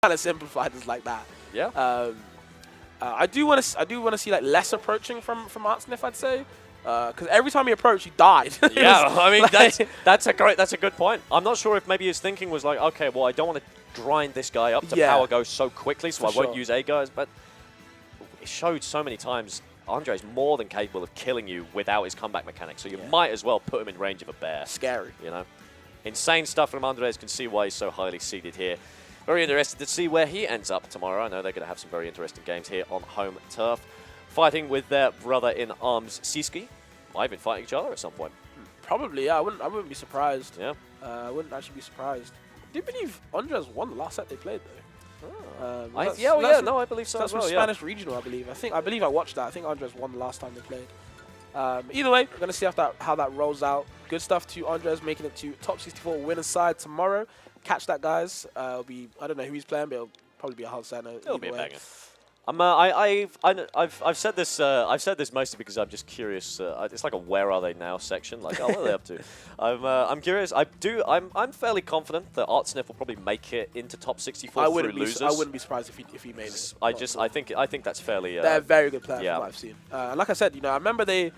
kind of simplified as like that. Yeah. I do want to see like less approaching from Artsniff, I'd say, because every time he approached, he died. Yeah, I mean like, that's a good point. I'm not sure if maybe his thinking was like, okay, well I don't want to grind this guy up to power go so quickly, so I won't use A guys. But it showed so many times Andre is more than capable of killing you without his comeback mechanics. So you might as well put him in range of a bear. Scary, you know. Insane stuff from Andres. Can see why he's so highly seeded here. Very interested to see where he ends up tomorrow. I know they're going to have some very interesting games here on home turf. Fighting with their brother in arms, Siski. Might even fight each other at some point. Probably, yeah. I wouldn't be surprised. Yeah. I wouldn't actually be surprised. I do believe Andres won the last set they played though. Oh. I believe so. That's as well, from Spanish Regional, I believe. I believe I watched that. I think Andres won the last time they played. Either way, we're gonna see how that rolls out. Good stuff to Andres, making it to top 64 winner's side tomorrow. Catch that, guys. I don't know who he's playing, but it'll probably be a hard set. It'll be a banger. I've said this. I've said this mostly because I'm just curious. It's like a "Where are they now?" section. Like, oh, what are they up to? I'm curious. I'm fairly confident that Artsniff will probably make it into top 64 through losers. I wouldn't be surprised if he made it. I think that's fairly. They're a very good player from what I've seen. And like I said, I remember they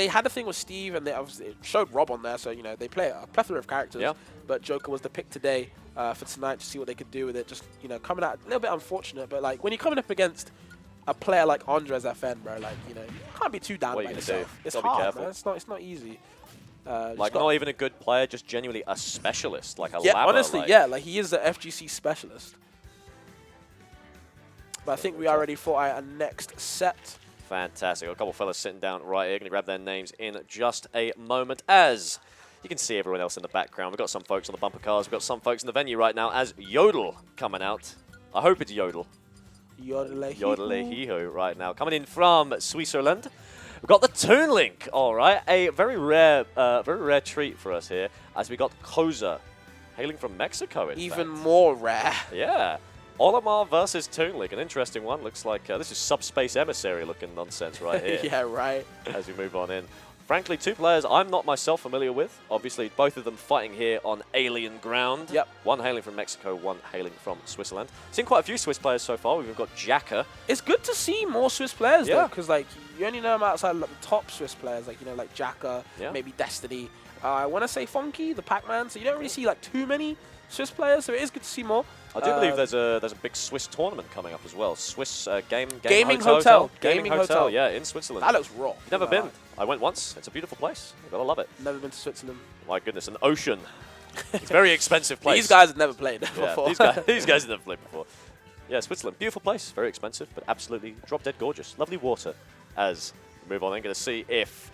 had a thing with Steve, and they obviously showed Rob on there. So they play a plethora of characters. Yeah. But Joker was the pick today for tonight to see what they could do with it. Just coming out a little bit unfortunate, but like when you're coming up against a player like Andres FN, bro, like you can't be too down by yourself. It's hard, man. It's not easy. Like not even a good player, just genuinely a specialist, like a lava, honestly, like he is the FGC specialist. But I think we are ready for our next set. Fantastic. A couple of fellas sitting down right here. Going to grab their names in just a moment as you can see everyone else in the background. We've got some folks on the bumper cars. We've got some folks in the venue right now as Jodel coming out. I hope it's Jodel. Jodel right now. Coming in from Switzerland. We've got the Toon Link. All right. A very rare treat for us here as we got Kohza hailing from Mexico. Even more rare. Yeah. Olimar versus Toon Link, an interesting one. Looks like this is subspace emissary looking nonsense right here. Yeah, right. As we move on in. Frankly, two players I'm not myself familiar with. Obviously, both of them fighting here on alien ground. Yep. One hailing from Mexico, one hailing from Switzerland. Seen quite a few Swiss players so far. We've got Jaka. It's good to see more Swiss players, though, because like you only know them outside like, the top Swiss players, like like Jaka, maybe Destiny. I want to say Funky, the Pac-Man. So you don't really see like too many Swiss players. So it is good to see more. I do believe there's a big Swiss tournament coming up as well. Swiss Gaming Hotel. Gaming Hotel, yeah, in Switzerland. That looks raw. Never been. I went once. It's a beautiful place. You've got to love it. Never been to Switzerland. My goodness, an ocean. It's a very expensive place. These guys have never played before. These guys have never played before. Yeah, Switzerland. Beautiful place. Very expensive, but absolutely drop-dead gorgeous. Lovely water. As we move on, I'm going to see if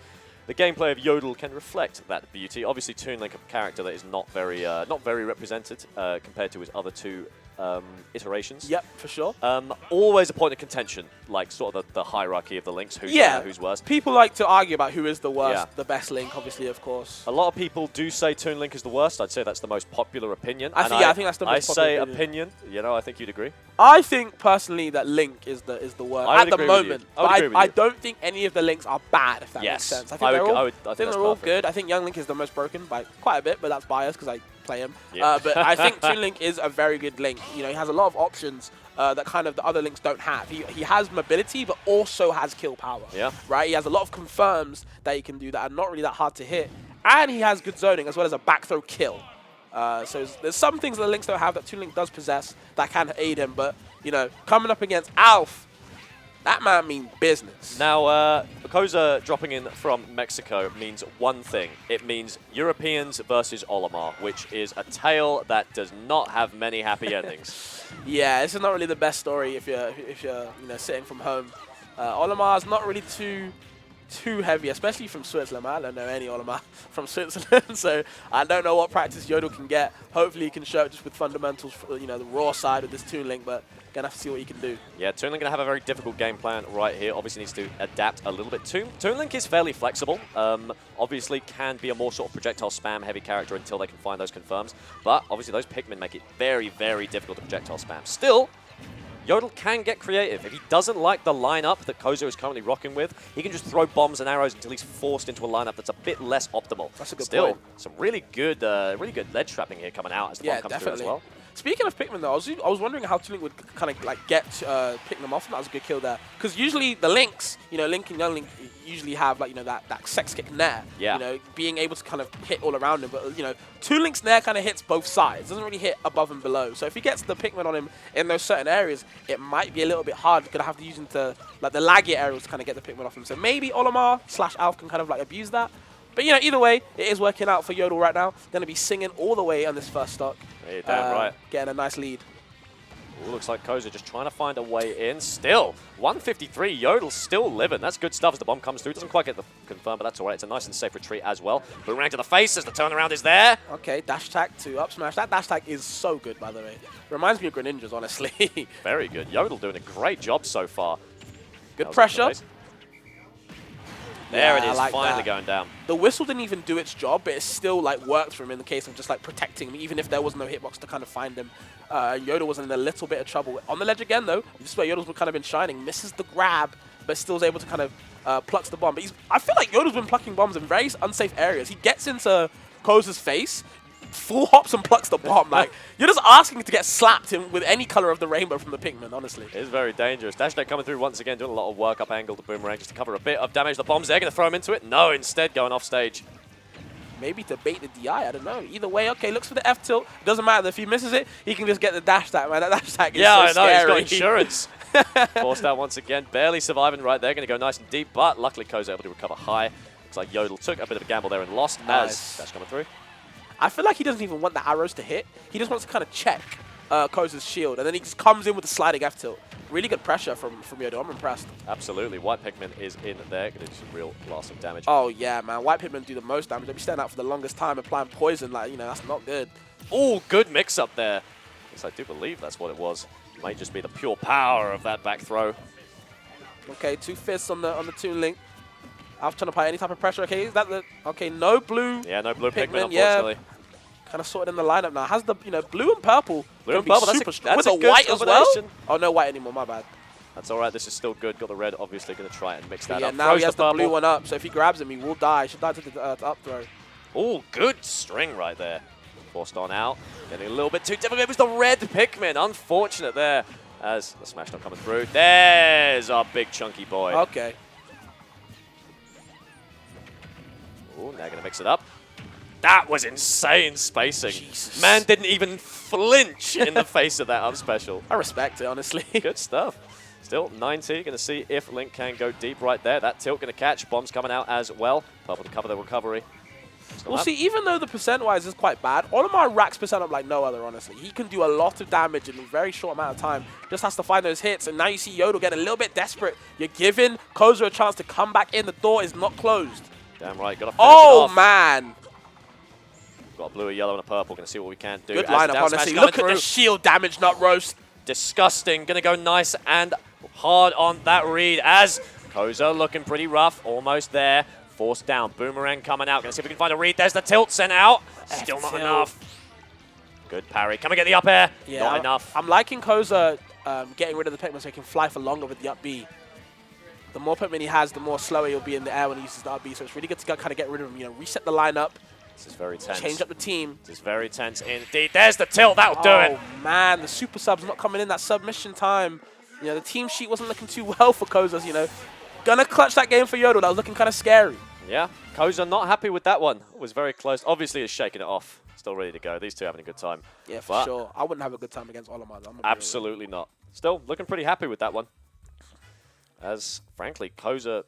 the gameplay of Jodel can reflect that beauty. Obviously, Toon Link, a character that is not very represented compared to his other two iterations. Yep, for sure. Always a point of contention, like sort of the hierarchy of the links, who's who's worse. People like to argue about who is the worst, the best link, obviously, of course. A lot of people do say Toon Link is the worst. I'd say that's the most popular opinion. I think that's the most popular opinion. I think you'd agree. I think personally that Link is the worst at the moment. I don't think any of the links are bad, if that makes sense. I think they're all good. I think Young Link is the most broken by quite a bit, but that's biased because I play him. Yeah. But I think Toon Link is a very good link. He has a lot of options that kind of the other links don't have. He has mobility, but also has kill power. Yeah. Right? He has a lot of confirms that he can do that are not really that hard to hit. And he has good zoning as well as a back throw kill. So there's some things that the links don't have that Toon Link does possess that can aid him. But, coming up against Alf, that man means business. Now, Kohza dropping in from Mexico means one thing. It means Europeans versus Olimar, which is a tale that does not have many happy endings. Yeah, this is not really the best story if you're sitting from home. Olimar is not really too heavy, especially from Switzerland. I don't know any Olimar from Switzerland, so I don't know what practice Jodel can get. Hopefully he can show it just with fundamentals, the raw side of this Toon Link, but gonna have to see what he can do. Yeah, Toon Link gonna have a very difficult game plan right here. Obviously needs to adapt a little bit. Toon Link is fairly flexible. Obviously can be a more sort of projectile spam heavy character until they can find those confirms, but obviously those Pikmin make it very, very difficult to projectile spam. Still, Jodel can get creative. If he doesn't like the lineup that Kohza is currently rocking with, he can just throw bombs and arrows until he's forced into a lineup that's a bit less optimal. That's a good Still, point. some really good ledge trapping here coming out as the bomb comes through as well. Speaking of Pikmin, though, I was wondering how Toon would kind of like pick them off, and that was a good kill there. Because usually the Links, Link and Young Link usually have like that sex kick nair. Yeah. Being able to kind of hit all around him. But Toon Link's nair kind of hits both sides, doesn't really hit above and below. So if he gets the Pikmin on him in those certain areas, it might be a little bit hard. Gonna have to use into like the laggier areas to kind of get the Pikmin off him. So maybe Olimar / Alf can kind of like abuse that. But either way, it is working out for Jodel right now. Going to be singing all the way on this first stock. Yeah, damn right. Getting a nice lead. Ooh, looks like Kohza just trying to find a way in. Still, 153. Jodel's still living. That's good stuff as the bomb comes through. Doesn't quite get the confirm, but that's all right. It's a nice and safe retreat as well. Boomerang to the face as the turnaround is there. Okay, dash attack to up smash. That dash attack is so good, by the way. Reminds me of Greninja's, honestly. Very good. Jodel doing a great job so far. Good pressure. There it is, like finally going down. The whistle didn't even do its job, but it still like worked for him in the case of just like protecting him, even if there was no hitbox to kind of find him. Jodel was in a little bit of trouble. On the ledge again, though, this is where Jodel's kind of been shining. Misses the grab, but still is able to kind of pluck the bomb. But I feel like Jodel's been plucking bombs in very unsafe areas. He gets into Kohza's face, full hops and plucks the bomb. Like, you're just asking to get slapped him with any color of the rainbow from the Pikmin, honestly. It is very dangerous. Dash attack coming through once again, doing a lot of work up angle to Boomerang just to cover a bit of damage. The bomb's there, going to throw him into it. No, instead going off stage. Maybe to bait the DI, I don't know. Either way, okay, looks for the F tilt. Doesn't matter. If he misses it, he can just get the dash attack, man. That dash attack is so scary. He's got insurance. Forced out once again, barely surviving right there. Going to go nice and deep, but luckily Kohza able to recover high. Looks like Jodel took a bit of a gamble there and lost as dash coming through. I feel like he doesn't even want the arrows to hit. He just wants to kind of check Kohza's shield, and then he just comes in with the sliding F tilt. Really good pressure from Jodel. I'm impressed. Absolutely. White Pikmin is in there. Going to do some real blast of damage. Oh, yeah, man. White Pikmin do the most damage. They'll be standing out for the longest time, applying poison. Like, that's not good. Oh, good mix-up there. Yes, I do believe that's what it was. Might just be the pure power of that back throw. Okay, 2 fists on the Toon Link. I'm trying to apply any type of pressure. Okay, is that the... Okay, no blue. Yeah, no blue Pikmin, unfortunately. Yeah. Kind of sorted in the lineup now. Has the, blue and purple. Blue and purple, that's a white as well? Oh, no white anymore, my bad. That's all right, this is still good. Got the red, obviously going to try and mix that up. Now he has the blue one up, so if he grabs him, he will die. He should die to the up throw. Oh, good string right there. Forced on out. Getting a little bit too difficult. It was the red Pikmin. Unfortunate there as the smash not coming through. There's our big chunky boy. Okay. Oh, now going to mix it up. That was insane spacing. Jesus. Man didn't even flinch in the face of that up special. I respect it, honestly. Good stuff. Still 90. Going to see if Link can go deep right there. That tilt going to catch. Bombs coming out as well. Purple to cover the recovery. Well, see, even though the percent-wise is quite bad, Olimar racks percent up like no other, honestly. He can do a lot of damage in a very short amount of time. Just has to find those hits, and now you see Jodel getting a little bit desperate. You're giving Kohza a chance to come back in. The door is not closed. Damn right. Got to finish it off. Man. Got a blue, a yellow, and a purple. Going to see what we can do. Good lineup, honestly. Look at the shield damage, Nut Roast. Disgusting. Going to go nice and hard on that read as Kohza looking pretty rough. Almost there. Forced down. Boomerang coming out. Going to see if we can find a read. There's the tilt sent out. Still not enough. Good parry. Can we get the up air? Yeah, not enough. I'm liking Kohza getting rid of the Pikmin so he can fly for longer with the up B. The more Pikmin he has, the more slower he'll be in the air when he uses the up B. So it's really good to kind of get rid of him. Reset the lineup. This is very tense. Change up the team. This is very tense indeed. There's the tilt. That'll do it. Oh, man. The super sub's not coming in. That submission time. The team sheet wasn't looking too well for Kohza, Gonna clutch that game for Jodel. That was looking kind of scary. Yeah. Kohza not happy with that one. It was very close. Obviously, it's shaking it off. Still ready to go. These two having a good time. Yeah, for sure. I wouldn't have a good time against Olimar. Absolutely not. Still looking pretty happy with that one. As, frankly, Kohza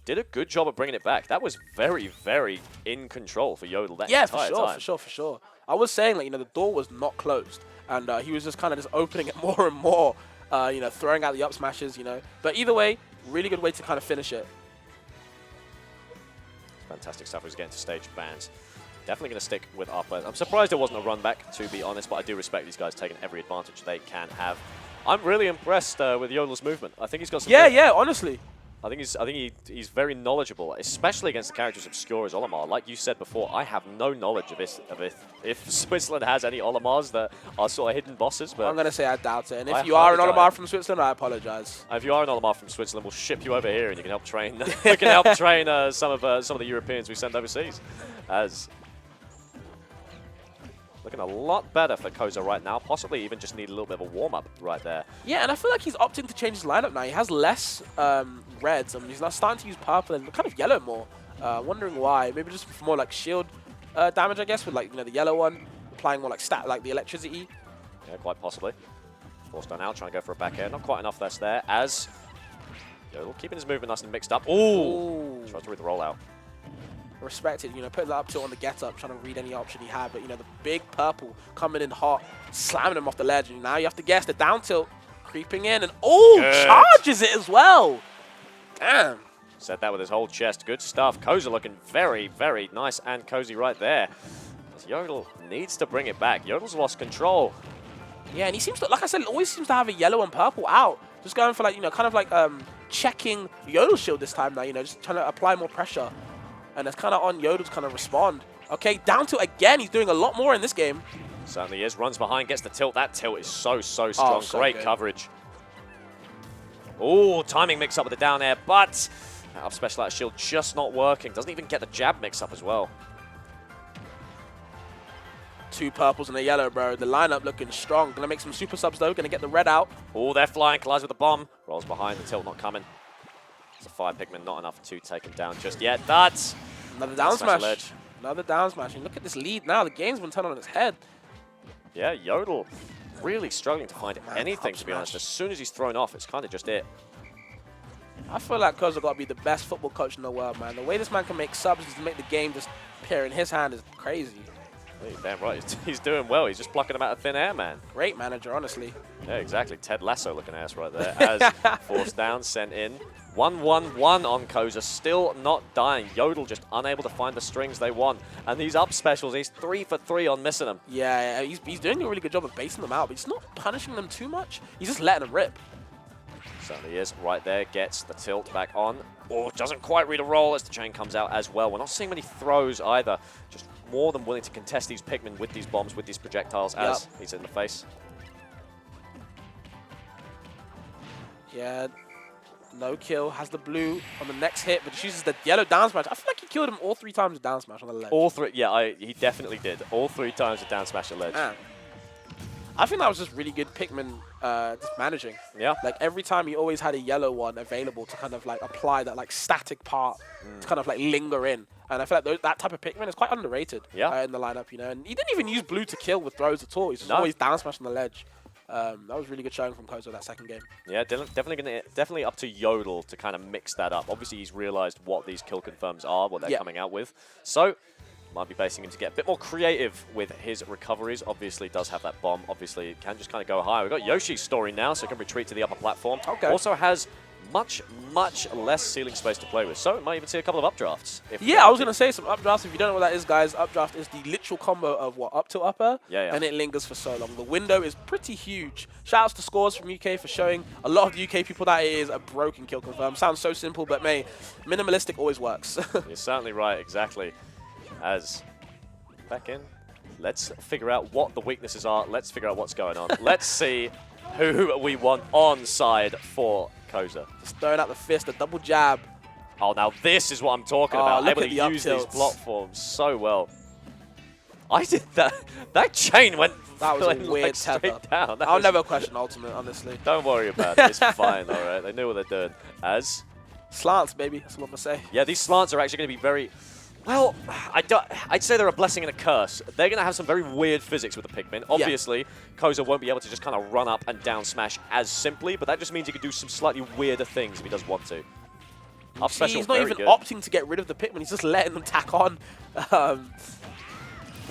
did a good job of bringing it back. That was very, very in control for Jodel that entire time. For sure. I was saying, the door was not closed. And he was just kind of just opening it more and more, throwing out the up smashes, But either way, really good way to kind of finish it. Fantastic stuff. He's getting to stage bans. Definitely going to stick with our players. I'm surprised there wasn't a run back, to be honest, but I do respect these guys taking every advantage they can have. I'm really impressed with Jodel's movement. I think he's got some... Yeah, honestly. I think he's very knowledgeable, especially against the characters obscure as Olimar. Like you said before, I have no knowledge of if Switzerland has any Olimars that are sort of hidden bosses. But I'm going to say I doubt it. And if you are an Olimar from Switzerland, I apologize. If you are an Olimar from Switzerland, we'll ship you over here and you can help train. We can help train some of the Europeans we send overseas. As look looking a lot better for Kohza right now. Possibly even just need a little bit of a warm-up right there. Yeah, and I feel like he's opting to change his lineup now. He has less reds. I mean, he's now starting to use purple and kind of yellow more. Wondering why. Maybe just for more like shield damage, I guess, with like, you know, the yellow one. Applying more like like the electricity. Yeah, quite possibly. Forced on out, trying to go for a back air. Not quite enough that's there, as Jodel keeping his movement nice and mixed up. Ooh! Tries to read the rollout. Respected, you know, put that up tilt on the get up, trying to read any option he had, but you know, the big purple coming in hot, slamming him off the ledge, and now you have to guess the down tilt creeping in, and charges it as well. Damn. Said that with his whole chest. Good stuff. Kohza looking very, very nice and cozy right there. As Jodel needs to bring it back. Jodel's lost control. Yeah, and he seems to, like I said, always seems to have a yellow and purple out. Just going for like, you know, kind of like checking Jodel's shield this time now, you know, just trying to apply more pressure. And it's kind of on Jodel to kind of respond. Okay, down tilt again. He's doing a lot more in this game. Certainly is. Runs behind, gets the tilt. That tilt is so strong. Oh, so great coverage. Oh, timing mix up with the down air, but that up special out shield just not working. Doesn't even get the jab mix up as well. 2 purples and a yellow, bro. The lineup looking strong. Gonna make some super subs though. Gonna get the red out. Oh, they're flying. Collides with the bomb. Rolls behind. The tilt not coming. It's a fire Pikmin, not enough to take him down just yet. That's another down smash. Another down smash. And look at this lead now. The game's been turned on its head. Yeah, Jodel really struggling to find anything, to be honest. As soon as he's thrown off, it's kind of just it. I feel like Kohza got to be the best football coach in the world, man. The way this man can make subs to make the game just appear in his hand is crazy. Damn right, he's doing well. He's just plucking them out of thin air, man. Great manager, honestly. Yeah, exactly. Ted Lasso looking ass right there. As forced down, sent in. 1-1-1 on Kohza, still not dying. Jodel just unable to find the strings they want. And these up specials, he's 3 for 3 on missing them. Yeah, he's doing a really good job of basing them out, but he's not punishing them too much. He's just letting them rip. Certainly is. Right there, gets the tilt back on. Oh, doesn't quite read a roll as the chain comes out as well. We're not seeing many throws either. Just more than willing to contest these Pikmin with these bombs, with these projectiles as he's in the face. Yeah, no kill. Has the blue on the next hit, but chooses the yellow down smash. I feel like he killed him all 3 times with down smash on the ledge. All 3, yeah, he definitely did. All 3 times with down smash at ledge. Man. I think that was just really good Pikmin just managing. Yeah. Like every time he always had a yellow one available to kind of like apply that like static part to kind of like linger in. And I feel like that type of Pikmin is quite underrated in the lineup, you know. And he didn't even use blue to kill with throws at all. He's just always down smash on the ledge. That was really good showing from Kohza that second game. Yeah, definitely up to Jodel to kind of mix that up. Obviously, he's realized what these kill confirms are, what they're coming out with. So might be basing him to get a bit more creative with his recoveries. Obviously, does have that bomb. Obviously, can just kind of go high. We've got Yoshi's story now, so he can retreat to the upper platform. Okay. Also has much less ceiling space to play with, so it might even see a couple of updrafts. Yeah, I was going to say some updrafts. If you don't know what that is, guys, updraft is the literal combo of what, up to upper, and it lingers for so long. The window is pretty huge. Shoutouts to Scores from UK for showing a lot of UK people that it is a broken kill confirm. Sounds so simple, but mate, minimalistic always works. You're certainly right, exactly. As back in, let's figure out what the weaknesses are. Let's figure out what's going on. Let's see who we want on side for Kohza. Just throwing out the fist, a double jab. Oh, now this is what I'm talking about. Look Able at to the use these platforms so well. I did that. That chain went. That was a weird like straight down. I'll never question ultimate, honestly. Don't worry about it. It's fine, all right. They knew what they're doing. As slants, baby. That's what I'm gonna say. Yeah, these slants are actually going to be very. Well, I'd say they're a blessing and a curse. They're going to have some very weird physics with the Pikmin. Obviously, Kohza won't be able to just kind of run up and down smash as simply, but that just means he can do some slightly weirder things if he does want to. Up special, he's not even good. opting to get rid of the Pikmin. He's just letting them tack on.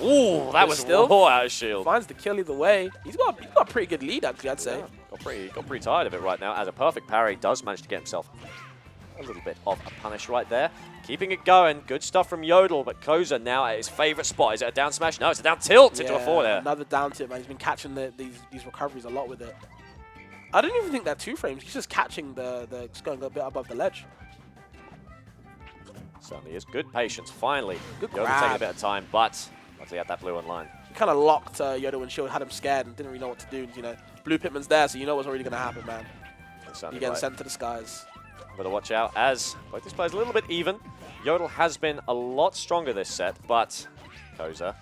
Ooh, that was still raw out of shield. Finds the kill either way. He's got a pretty good lead, actually, I'd say. Yeah, got pretty tired of it right now. As a perfect parry, does manage to get himself a little bit of a punish right there. Keeping it going. Good stuff from Jodel, but Kohza now at his favorite spot. Is it a down smash? No, it's a down tilt into a forward air. Another down tilt, man. He's been catching these recoveries a lot with it. I don't even think they're 2 frames. He's just catching just going a bit above the ledge. Certainly is. Good patience, finally. Good Jodel grab. taking a bit of time, but luckily had that blue online. He kind of locked Jodel and Shield, had him scared and didn't really know what to do. You know, blue Pikmin's there, so you know what's already going to happen, man. You're getting sent to the skies. Better watch out as both these players a little bit even. Jodel has been a lot stronger this set, but Kohza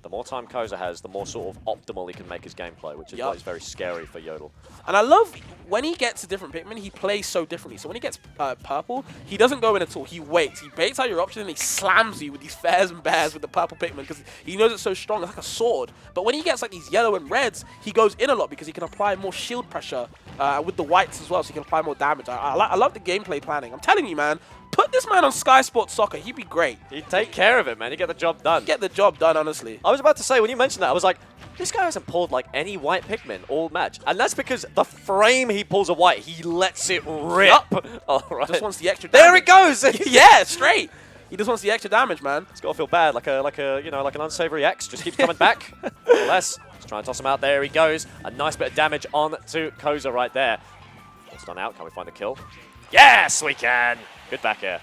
The more time Kohza has, the more sort of optimal he can make his gameplay, which is why it's very scary for Jodel. And I love when he gets a different Pikmin, he plays so differently. So when he gets purple, he doesn't go in at all. He waits. He baits out your option and he slams you with these fairs and bears with the purple Pikmin because he knows it's so strong. It's like a sword. But when he gets like these yellow and reds, he goes in a lot because he can apply more shield pressure with the whites as well, so he can apply more damage. I love the gameplay planning. I'm telling you, man. Put this man on Sky Sports Soccer. He'd be great. He'd take care of it, man. He'd get the job done. Get the job done, honestly. I was about to say, when you mentioned that, I was like, this guy hasn't pulled like any white Pikmin all match. And that's because the frame he pulls a white, he lets it rip. Yep. All right. Just wants the extra damage. There it goes. Yeah, straight. He just wants the extra damage, man. It's got to feel bad, like an unsavory ex. Just keeps coming back. Less. Just trying to toss him out. There he goes. A nice bit of damage on to Kohza right there. It's done out. Can we find the kill? Yes, we can. Good back air.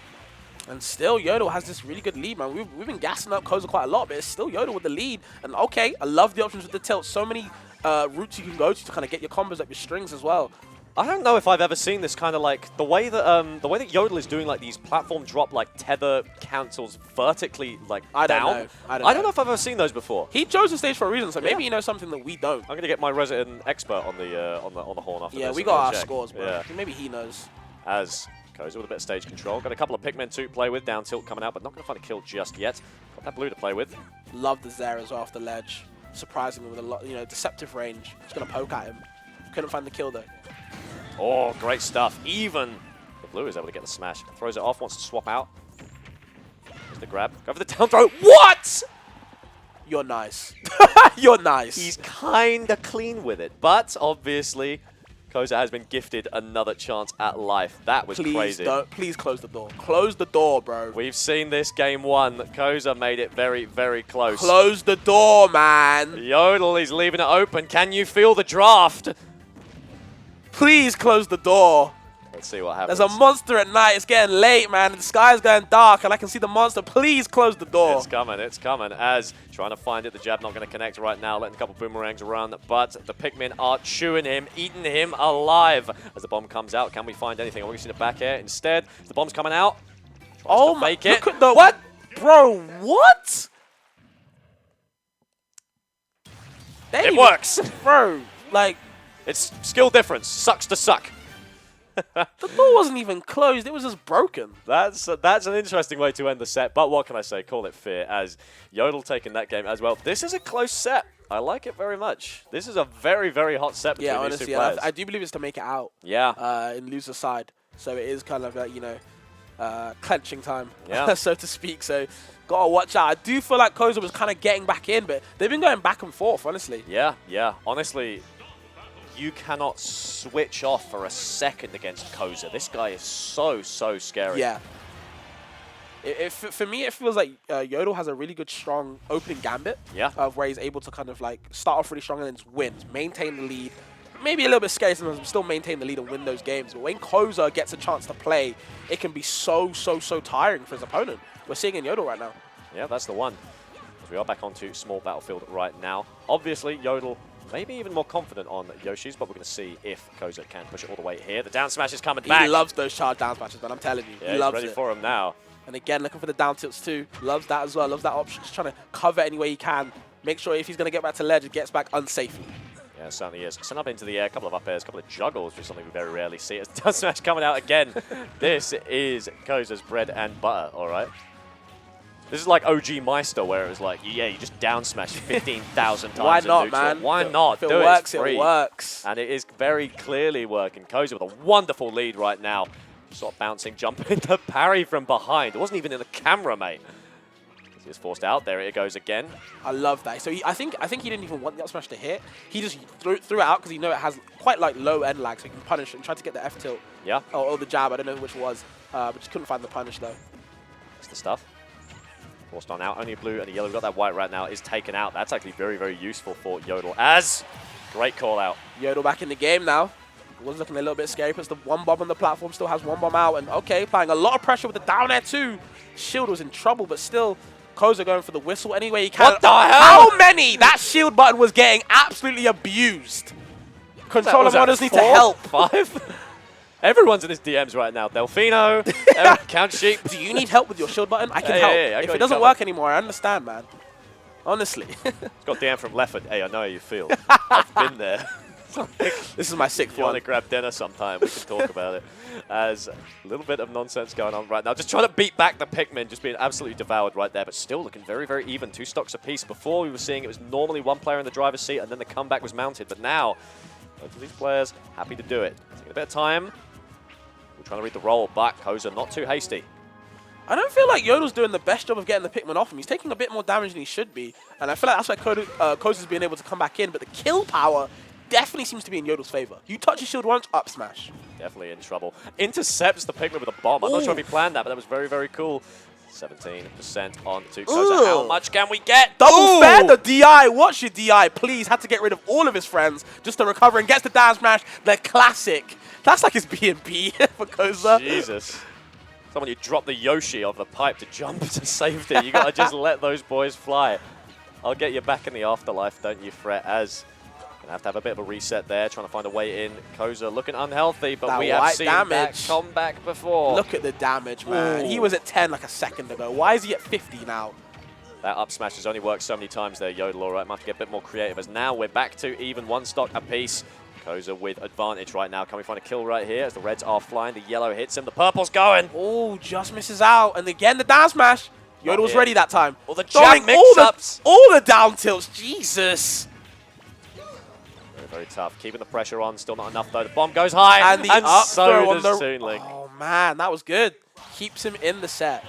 And still, Jodel has this really good lead, man. We've been gassing up Kohza quite a lot, but it's still Jodel with the lead. And okay, I love the options with the tilt. So many routes you can go to kind of get your combos up your strings as well. I don't know if I've ever seen this kind of like the way that Jodel is doing like these platform drop like tether cancels vertically like down. I don't know if I've ever seen those before. He chose the stage for a reason, so maybe he knows something that we don't. I'm gonna get my resident expert on the horn after this. Yeah, we got our scores, bro. Yeah. Maybe he knows. As Kohza with a bit of stage control. Got a couple of Pikmin to play with. Down tilt coming out, but not going to find a kill just yet. Got that blue to play with. Love the Zera as well off the ledge. Surprisingly with a lot, deceptive range. Just going to poke at him. Couldn't find the kill though. Oh, great stuff. Even the blue is able to get the smash. Throws it off, wants to swap out. Here's the grab. Go for the down throw. What? You're nice. You're nice. He's kind of clean with it, but obviously Kohza has been gifted another chance at life. That was crazy. Please close the door. Close the door, bro. We've seen this game one. Kohza made it very, very close. Close the door, man. Jodel is leaving it open. Can you feel the draft? Please close the door. Let's see what happens. There's a monster at night. It's getting late, man. The sky's going dark, and I can see the monster. Please close the door. It's coming. It's coming. As trying to find it. The jab not going to connect right now. Letting a couple boomerangs run, but the Pikmin are chewing him, eating him alive. As the bomb comes out, can we find anything? Are we going to see the back air? Instead, the bomb's coming out. Oh my! Fake it. Look at the what, bro? What? It works, bro. Like it's skill difference. Sucks to suck. The door wasn't even closed, it was just broken. That's an interesting way to end the set, but what can I say? Call it fear, as Jodel taking that game as well. This is a close set. I like it very much. This is a very, very hot set between these two players. I do believe it's to make it out. Yeah. In loser's side. So it is kind of, clenching time, so to speak. So gotta watch out. I do feel like Kohza was kind of getting back in, but they've been going back and forth, honestly. Yeah. Honestly, you cannot switch off for a second against Kohza. This guy is so scary. Yeah. For me, it feels like Jodel has a really good, strong opening gambit. Yeah. Of where he's able to kind of like start off really strong and then just win, maintain the lead. Maybe a little bit scary sometimes, but still maintain the lead and win those games. But when Kohza gets a chance to play, it can be so tiring for his opponent. We're seeing in Jodel right now. Yeah, that's the one. As we are back onto small battlefield right now. Obviously, Jodel maybe even more confident on Yoshi's, but we're going to see if Kohza can push it all the way here. The down smash is coming back. He loves those charge down smashes, man. I'm telling you. Yeah, he loves he's ready for him now. And again, looking for the down tilts too. Loves that as well. Loves that option. Just trying to cover any way he can. Make sure if he's going to get back to ledge, it gets back unsafely. Yeah, it certainly is. Send up into the air, a couple of up airs, a couple of juggles, which is something we very rarely see. As down smash coming out again. This is Kohza's bread and butter, all right? This is like OG Meister, where it was like, yeah, you just down smash 15,000 times. Why not, man? Why not? If it works, it works. And it is very clearly working. Kohza with a wonderful lead right now. Sort of bouncing, jumping to parry from behind. It wasn't even in the camera, mate. He was forced out. There it goes again. I love that. So I think he didn't even want the up smash to hit. He just threw it out because he knew it has quite like low end lag, so he can punish it and try to get the F tilt. Yeah. Or the jab. I don't know which was, but just couldn't find the punish though. That's the stuff. Forced on out. Only a blue and a yellow. We've got that white right now. Is taken out. That's actually very useful for Jodel. As great call out. Jodel back in the game now. Was looking a little bit scary. Puts the one bomb on the platform. Still has one bomb out. And okay, applying a lot of pressure with the down air too. Shield was in trouble, but still Kohza going for the whistle anyway he can. What the hell? How many? That shield button was getting absolutely abused. Controller modders need to help. 5? Everyone's in his DMs right now. Delfino, Count Sheep. Do you need help with your shield button? I can help. Yeah, if it doesn't work anymore, I understand, man. Honestly. It's got Dan from Lefford. Hey, I know how you feel. I've been there. This is my sixth one. You want to grab dinner sometime, we can talk about it. As a little bit of nonsense going on right now. Just trying to beat back the Pikmin, just being absolutely devoured right there, but still looking very, very even. 2 stocks apiece. Before we were seeing it was normally one player in the driver's seat and then the comeback was mounted, but now both of these players happy to do it. Taking a bit of time. We're trying to read the roll, but Kohza not too hasty. I don't feel like Jodel's doing the best job of getting the Pikmin off him. He's taking a bit more damage than he should be, and I feel like that's why Kohza's being able to come back in, but the kill power definitely seems to be in Jodel's favor. You touch his shield once, up smash. Definitely in trouble. Intercepts the Pikmin with a bomb. I'm not sure if he planned that, but that was very, very cool. 17% on to Kohza. How much can we get? Double fair, the DI. Watch your DI, please. Had to get rid of all of his friends just to recover and gets the down smash. The classic. That's like his B&B for Kohza. Jesus. Someone you drop the Yoshi off the pipe to jump to safety. You got to just let those boys fly. I'll get you back in the afterlife, don't you fret, as... Gonna have a bit of a reset there, trying to find a way in. Kohza looking unhealthy, but we have seen that comeback before. Look at the damage, man. Ooh. He was at 10 like a second ago. Why is he at 50 now? That up smash has only worked so many times there, Jodel. All right, might have to get a bit more creative, as now we're back to even 1 stock apiece. Kohza with advantage right now. Can we find a kill right here as the reds are flying? The yellow hits him. The purple's going. Oh, just misses out. And again, the down smash. Jodel was ready that time. All the jab mix-ups. All the down tilts. Jesus. Very tough. Keeping the pressure on. Still not enough, though. The bomb goes high. And so does Toon Link. Oh, man. That was good. Keeps him in the set.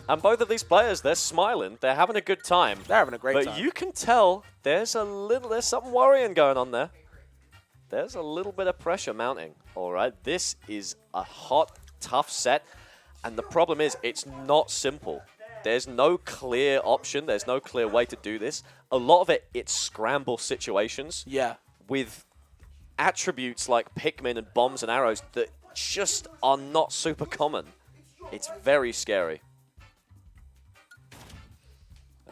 And both of these players, they're smiling. They're having a good time. They're having a great time. But you can tell there's something worrying going on there. There's a little bit of pressure mounting. All right. This is a hot, tough set. And the problem is it's not simple. There's no clear option. There's no clear way to do this. A lot of it's scramble situations. Yeah. With attributes like Pikmin and bombs and arrows that just are not super common. It's very scary.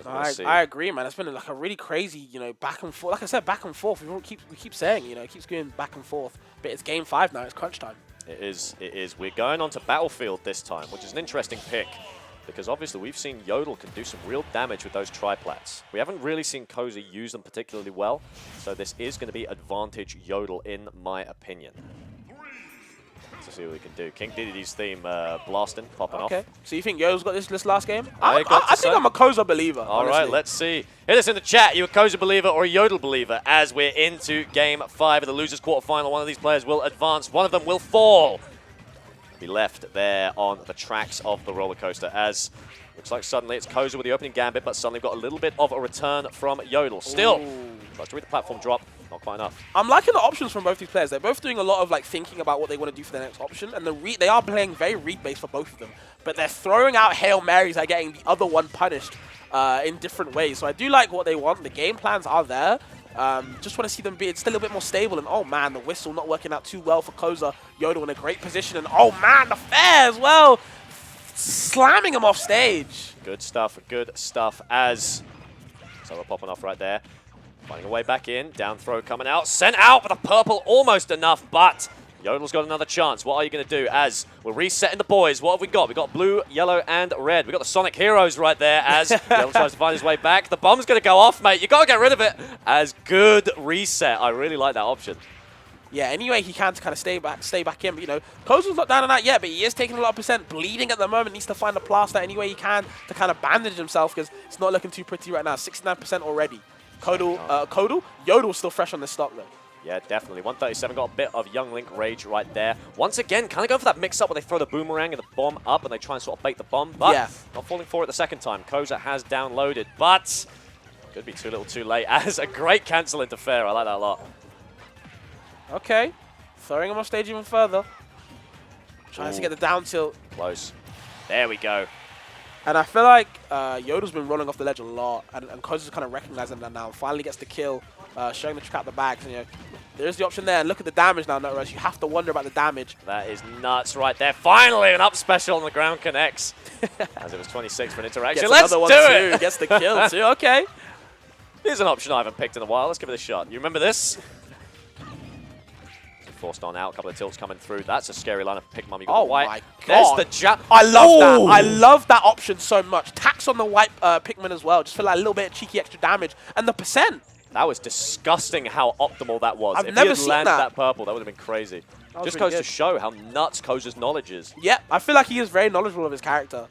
I agree, man. It's been like a really crazy, back and forth. Like I said, back and forth. We keep saying, it keeps going back and forth. But it's game 5 now. It's crunch time. It is. We're going on to Battlefield this time, which is an interesting pick. Because obviously we've seen Jodel can do some real damage with those triplats. We haven't really seen Kohza use them particularly well, so this is going to be advantage Jodel in my opinion. Let's see what we can do. King Didity's theme blasting, popping off. Okay, so you think Jodel's got this last game? I think I'm a Kohza believer. All right, let's see. Hit us in the chat. You a Kohza believer or a Jodel believer as we're into game 5 of the losers quarterfinal. One of these players will advance. One of them will fall. Be left there on the tracks of the roller coaster as looks like suddenly it's Kohza with the opening gambit, but suddenly got a little bit of a return from Jodel. Still tries to read the platform drop, not quite enough. I'm liking the options from both these players. They're both doing a lot of thinking about what they want to do for their next option, and they are playing very read-based for both of them. But they're throwing out Hail Marys at getting the other one punished in different ways. So I do like what they want. The game plans are there. Just want to see them be still a little bit more stable. And oh man, the whistle not working out too well for Kohza. Jodel in a great position. And oh man, the fair as well. Slamming him off stage. Good stuff as... So we're popping off right there. Finding a way back in. Down throw coming out. Sent out with a purple. Almost enough, but... Jodel's got another chance. What are you going to do as we're resetting the boys? What have we got? We've got blue, yellow, and red. We've got the Sonic Heroes right there as Jodel tries to find his way back. The bomb's going to go off, mate. you got to get rid of it. As good reset. I really like that option. Yeah, anyway, he can to kind of stay back in. But, Kohza's not down on that yet, but he is taking a lot of percent. Bleeding at the moment. Needs to find a plaster any way he can to kind of bandage himself because it's not looking too pretty right now. 69% already. Jodel's still fresh on this stock, though. Yeah, definitely. 137 got a bit of Young Link rage right there. Once again, kind of go for that mix-up where they throw the boomerang and the bomb up and they try and sort of bait the bomb. But not falling for it the second time. Kohza has downloaded, but could be too little too late as a great cancel into fair. I like that a lot. Okay. Throwing him off stage even further. Trying to get the down tilt. Close. There we go. And I feel like Jodel's been rolling off the ledge a lot, and Kohza's kind of recognizing that now. Finally gets the kill, showing the trick out the bags. And, there's the option there. And look at the damage now, Nutrez. You have to wonder about the damage. That is nuts right there. Finally, an up special on the ground connects. As it was 26 for an interaction. Let's do it! Gets the kill too. Okay. Here's an option I haven't picked in a while. Let's give it a shot. You remember this? forced on out. A couple of tilts coming through. That's a scary line of Pikmin. Oh my god. There's the jump. I love that. I love that option so much. Tax on the white Pikmin as well. Just for like a little bit of cheeky extra damage. And the percent. That was disgusting how optimal that was. I've never seen If he had landed that purple, that would have been crazy. Just goes to show how nuts Kohza's knowledge is. Yeah, I feel like he is very knowledgeable of his character.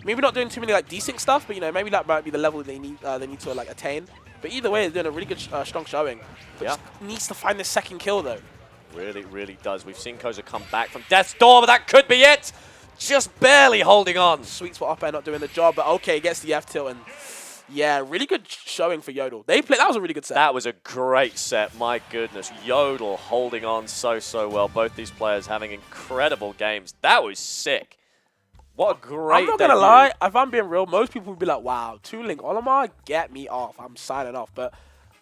Maybe not doing too many like desync stuff, but you know, maybe that might be the level they need to like attain. But either way, they're doing a really good, strong showing. But just needs to find this second kill though. Really, really does. We've seen Kohza come back from death's door, but that could be it. Just barely holding on. Sweet spot up air not doing the job, but okay, gets the F tilt and. Yeah, really good showing for Jodel. That was a really good set. That was a great set. My goodness, Jodel holding on so well. Both these players having incredible games. That was sick. What a great I'm not going to lie. If I'm being real, most people would be like, wow, Toon Link Olimar, get me off. I'm signing off. But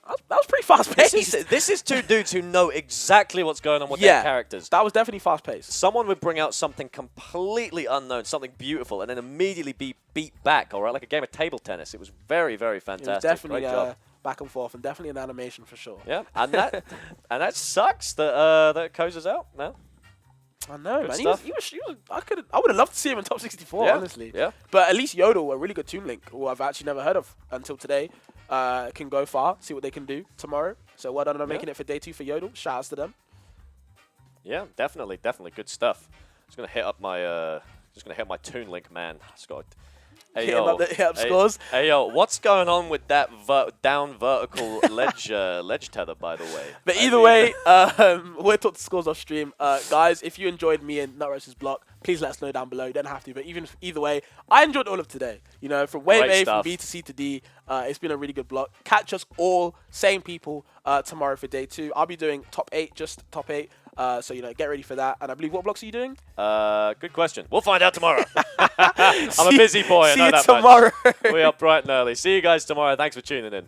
that was pretty fast-paced. This is two dudes who know exactly what's going on with their characters. That was definitely fast-paced. Someone would bring out something completely unknown, something beautiful, and then immediately be beat back, all right? Like a game of table tennis. It was very, very fantastic. It was definitely great job. Back and forth, and definitely an animation for sure. Yeah, and that sucks that Kohza's out now. I know, man. I would have loved to see him in top 64, honestly. Yeah. But at least Jodel, a really good Toon Link, who I've actually never heard of until today, can go far. See what they can do tomorrow. So well done on making it for day 2 for Jodel. Shout outs to them. Yeah, definitely good stuff. Just gonna hit up my Toon Link man. Scott. Hey yo, scores. Hey yo, what's going on with that down vertical ledge tether, by the way? But either way, we'll talk the scores off stream. Guys, if you enjoyed me and Nutroast's block, please let us know down below. You don't have to, but either way, I enjoyed all of today. You know, from wave A, from B to C to D, it's been a really good block. Catch us all, same people, tomorrow for day 2. I'll be doing top 8, just top 8. So, you know, get ready for that. And I believe, what blocks are you doing? Good question. We'll find out tomorrow. I'm a busy boy. I know that tomorrow. We are bright and early. See you guys tomorrow. Thanks for tuning in.